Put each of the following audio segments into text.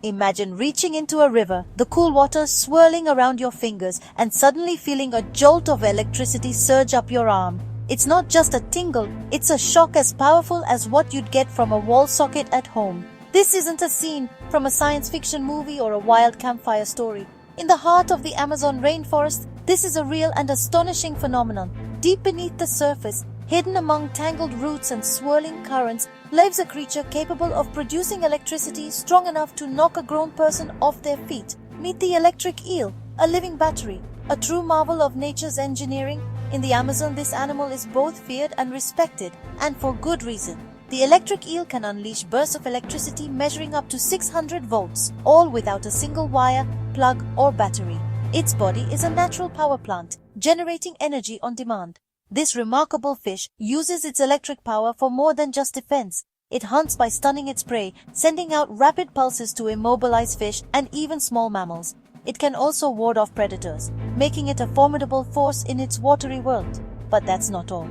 Imagine reaching into a river, the cool water swirling around your fingers, and suddenly feeling a jolt of electricity surge up your arm. It's not just a tingle, it's a shock as powerful as what you'd get from a wall socket at home. This isn't a scene from a science fiction movie or a wild campfire story. In the heart of the Amazon rainforest, this is a real and astonishing phenomenon. Deep beneath the surface, hidden among tangled roots and swirling currents, lives a creature capable of producing electricity strong enough to knock a grown person off their feet. Meet the electric eel, a living battery, a true marvel of nature's engineering. In the Amazon, this animal is both feared and respected, and for good reason. The electric eel can unleash bursts of electricity measuring up to 600 volts, all without a single wire, plug, or battery. Its body is a natural power plant, generating energy on demand. This remarkable fish uses its electric power for more than just defense. It hunts by stunning its prey, sending out rapid pulses to immobilize fish and even small mammals. It can also ward off predators, making it a formidable force in its watery world. But that's not all.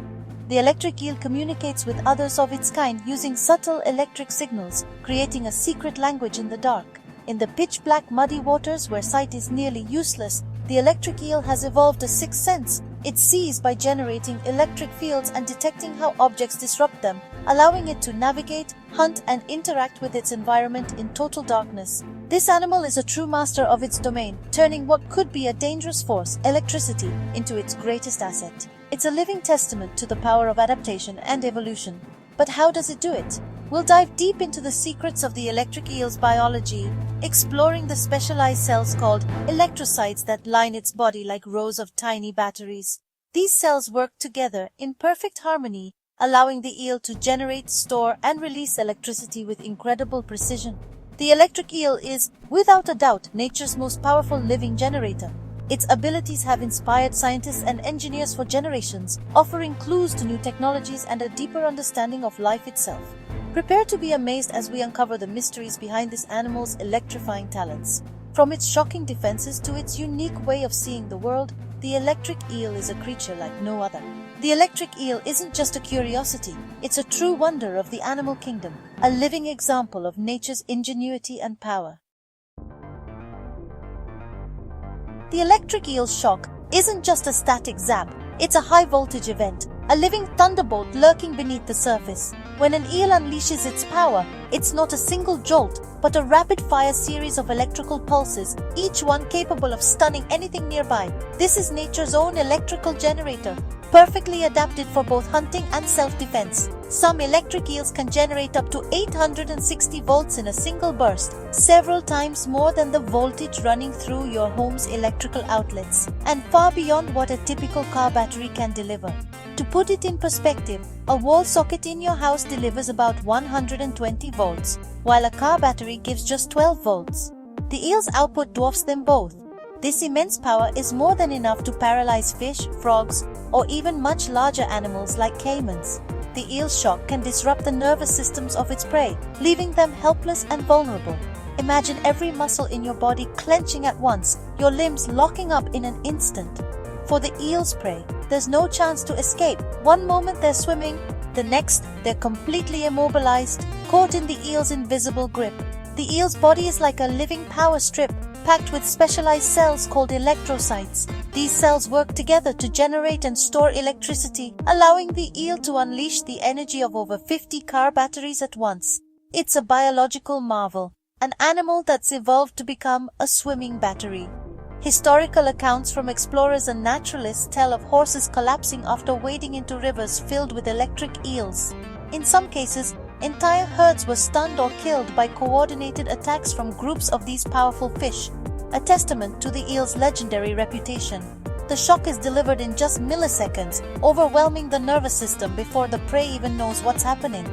The electric eel communicates with others of its kind using subtle electric signals, creating a secret language in the dark. In the pitch-black muddy waters where sight is nearly useless, the electric eel has evolved a sixth sense. It sees by generating electric fields and detecting how objects disrupt them, allowing it to navigate, hunt, and interact with its environment in total darkness. This animal is a true master of its domain, turning what could be a dangerous force, electricity, into its greatest asset. It's a living testament to the power of adaptation and evolution. But how does it do it? We'll dive deep into the secrets of the electric eel's biology, exploring the specialized cells called electrocytes that line its body like rows of tiny batteries. These cells work together in perfect harmony, allowing the eel to generate, store, and release electricity with incredible precision. The electric eel is, without a doubt, nature's most powerful living generator. Its abilities have inspired scientists and engineers for generations, offering clues to new technologies and a deeper understanding of life itself. Prepare to be amazed as we uncover the mysteries behind this animal's electrifying talents. From its shocking defenses to its unique way of seeing the world, the electric eel is a creature like no other. The electric eel isn't just a curiosity, it's a true wonder of the animal kingdom, a living example of nature's ingenuity and power. The electric eel's shock isn't just a static zap, it's a high-voltage event, a living thunderbolt lurking beneath the surface. When an eel unleashes its power, it's not a single jolt, but a rapid-fire series of electrical pulses, each one capable of stunning anything nearby. This is nature's own electrical generator, perfectly adapted for both hunting and self-defense. Some electric eels can generate up to 860 volts in a single burst, several times more than the voltage running through your home's electrical outlets, and far beyond what a typical car battery can deliver. To put it in perspective, a wall socket in your house delivers about 120 volts, while a car battery gives just 12 volts. The eel's output dwarfs them both. This immense power is more than enough to paralyze fish, frogs, or even much larger animals like caimans. The eel's shock can disrupt the nervous systems of its prey, leaving them helpless and vulnerable. Imagine every muscle in your body clenching at once, your limbs locking up in an instant. For the eel's prey, there's no chance to escape. One moment they're swimming, the next they're completely immobilized, caught in the eel's invisible grip. The eel's body is like a living power strip, packed with specialized cells called electrocytes. These cells work together to generate and store electricity, allowing the eel to unleash the energy of over 50 car batteries at once. It's a biological marvel, an animal that's evolved to become a swimming battery. Historical accounts from explorers and naturalists tell of horses collapsing after wading into rivers filled with electric eels. In some cases, entire herds were stunned or killed by coordinated attacks from groups of these powerful fish, a testament to the eel's legendary reputation. The shock is delivered in just milliseconds, overwhelming the nervous system before the prey even knows what's happening.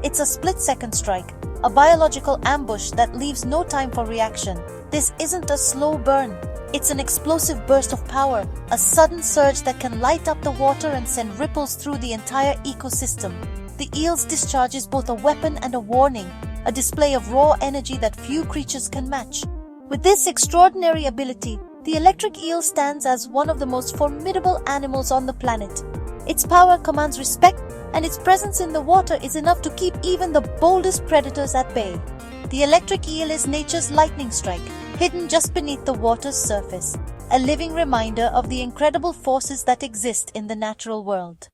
It's a split-second strike, a biological ambush that leaves no time for reaction. This isn't a slow burn. It's an explosive burst of power, a sudden surge that can light up the water and send ripples through the entire ecosystem. The eel's discharge is both a weapon and a warning, a display of raw energy that few creatures can match. With this extraordinary ability, the electric eel stands as one of the most formidable animals on the planet. Its power commands respect, and its presence in the water is enough to keep even the boldest predators at bay. The electric eel is nature's lightning strike, hidden just beneath the water's surface, a living reminder of the incredible forces that exist in the natural world.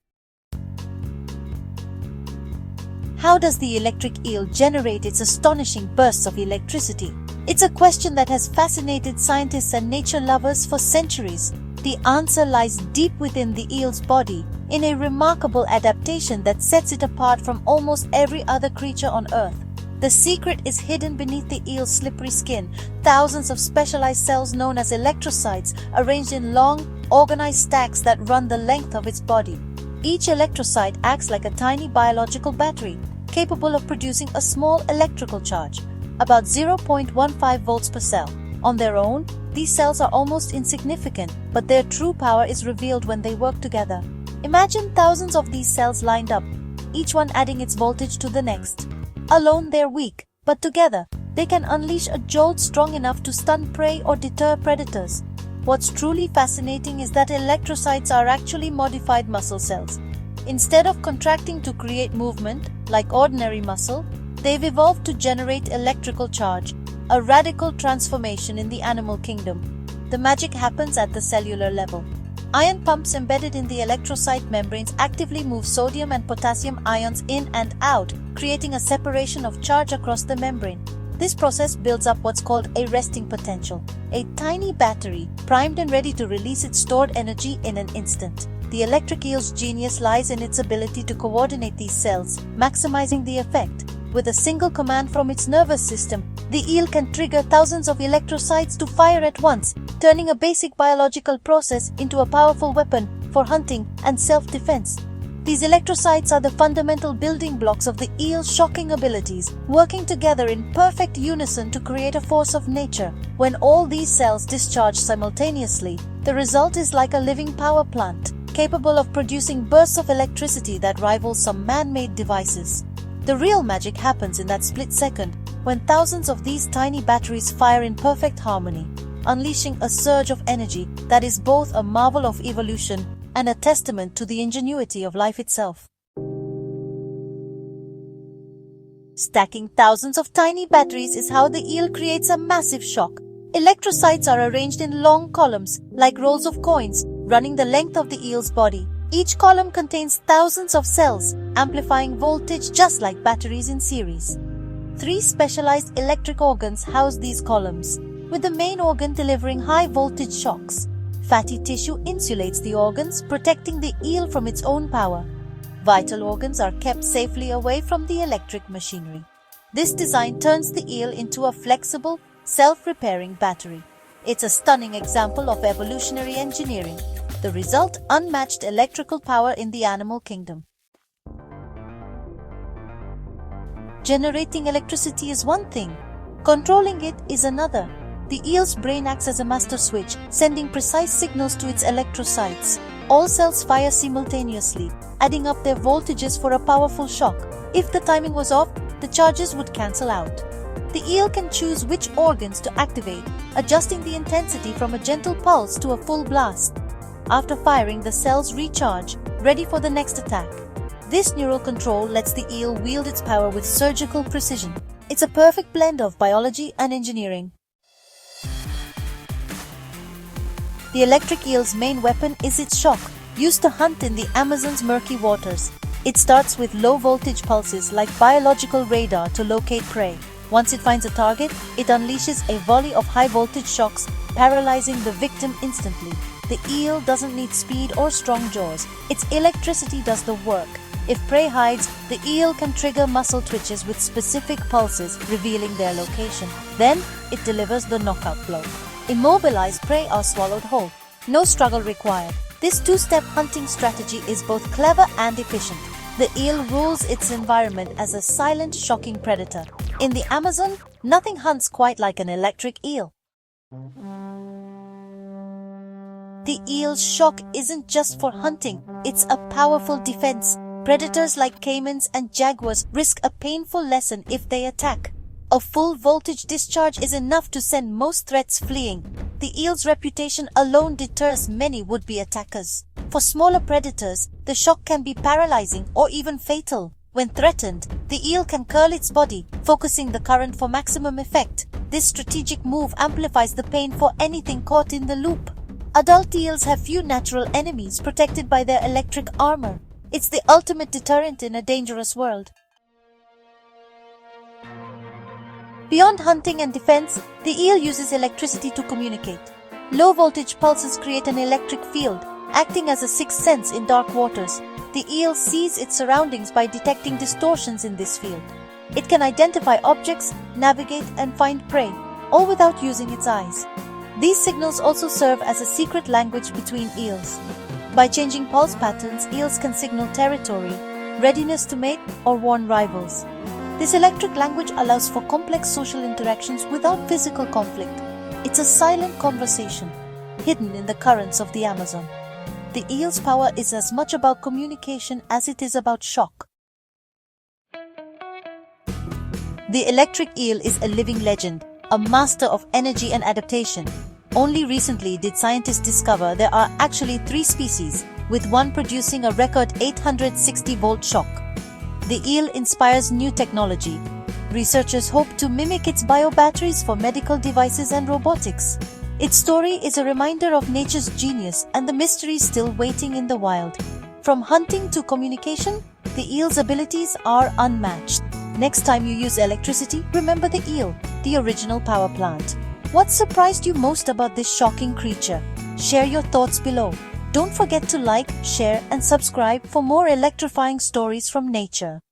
How does the electric eel generate its astonishing bursts of electricity? It's a question that has fascinated scientists and nature lovers for centuries. The answer lies deep within the eel's body, in a remarkable adaptation that sets it apart from almost every other creature on Earth. The secret is hidden beneath the eel's slippery skin, thousands of specialized cells known as electrocytes arranged in long, organized stacks that run the length of its body. Each electrocyte acts like a tiny biological battery, capable of producing a small electrical charge, about 0.15 volts per cell. On their own, these cells are almost insignificant, but their true power is revealed when they work together. Imagine thousands of these cells lined up, each one adding its voltage to the next. Alone they're weak, but together, they can unleash a jolt strong enough to stun prey or deter predators. What's truly fascinating is that electrocytes are actually modified muscle cells. Instead of contracting to create movement, like ordinary muscle, they've evolved to generate electrical charge, a radical transformation in the animal kingdom. The magic happens at the cellular level. Ion pumps embedded in the electrocyte membranes actively move sodium and potassium ions in and out, creating a separation of charge across the membrane. This process builds up what's called a resting potential, a tiny battery primed and ready to release its stored energy in an instant. The electric eel's genius lies in its ability to coordinate these cells, maximizing the effect. With a single command from its nervous system, the eel can trigger thousands of electrocytes to fire at once, turning a basic biological process into a powerful weapon for hunting and self-defense. These electrocytes are the fundamental building blocks of the eel's shocking abilities, working together in perfect unison to create a force of nature. When all these cells discharge simultaneously, the result is like a living power plant, capable of producing bursts of electricity that rival some man-made devices. The real magic happens in that split second, when thousands of these tiny batteries fire in perfect harmony, unleashing a surge of energy that is both a marvel of evolution and a testament to the ingenuity of life itself. Stacking thousands of tiny batteries is how the eel creates a massive shock. Electrocytes are arranged in long columns, like rolls of coins, running the length of the eel's body. Each column contains thousands of cells, amplifying voltage just like batteries in series. 3 specialized electric organs house these columns, with the main organ delivering high-voltage shocks. Fatty tissue insulates the organs, protecting the eel from its own power. Vital organs are kept safely away from the electric machinery. This design turns the eel into a flexible, self-repairing battery. It's a stunning example of evolutionary engineering. The result, unmatched electrical power in the animal kingdom. Generating electricity is one thing. Controlling it is another. The eel's brain acts as a master switch, sending precise signals to its electrocytes. All cells fire simultaneously, adding up their voltages for a powerful shock. If the timing was off, the charges would cancel out. The eel can choose which organs to activate, adjusting the intensity from a gentle pulse to a full blast. After firing, the cells recharge, ready for the next attack. This neural control lets the eel wield its power with surgical precision. It's a perfect blend of biology and engineering. The electric eel's main weapon is its shock, used to hunt in the Amazon's murky waters. It starts with low-voltage pulses like biological radar to locate prey. Once it finds a target, it unleashes a volley of high-voltage shocks, paralyzing the victim instantly. The eel doesn't need speed or strong jaws. Its electricity does the work. If prey hides, the eel can trigger muscle twitches with specific pulses, revealing their location. Then, it delivers the knockout blow. Immobilized prey are swallowed whole. No struggle required. This two-step hunting strategy is both clever and efficient. The eel rules its environment as a silent, shocking predator. In the Amazon, nothing hunts quite like an electric eel. The eel's shock isn't just for hunting, it's a powerful defense. Predators like caimans and jaguars risk a painful lesson if they attack. A full voltage discharge is enough to send most threats fleeing. The eel's reputation alone deters many would-be attackers. For smaller predators, the shock can be paralyzing or even fatal. When threatened, the eel can curl its body, focusing the current for maximum effect. This strategic move amplifies the pain for anything caught in the loop. Adult eels have few natural enemies, protected by their electric armor. It's the ultimate deterrent in a dangerous world. Beyond hunting and defense, the eel uses electricity to communicate. Low-voltage pulses create an electric field, acting as a sixth sense in dark waters. The eel sees its surroundings by detecting distortions in this field. It can identify objects, navigate, and find prey, all without using its eyes. These signals also serve as a secret language between eels. By changing pulse patterns, eels can signal territory, readiness to mate, or warn rivals. This electric language allows for complex social interactions without physical conflict. It's a silent conversation, hidden in the currents of the Amazon. The eel's power is as much about communication as it is about shock. The electric eel is a living legend, a master of energy and adaptation. Only recently did scientists discover there are actually 3 species, with one producing a record 860-volt shock. The eel inspires new technology. Researchers hope to mimic its biobatteries for medical devices and robotics. Its story is a reminder of nature's genius and the mysteries still waiting in the wild. From hunting to communication, the eel's abilities are unmatched. Next time you use electricity, remember the eel, the original power plant. What surprised you most about this shocking creature? Share your thoughts below. Don't forget to like, share, and subscribe for more electrifying stories from nature.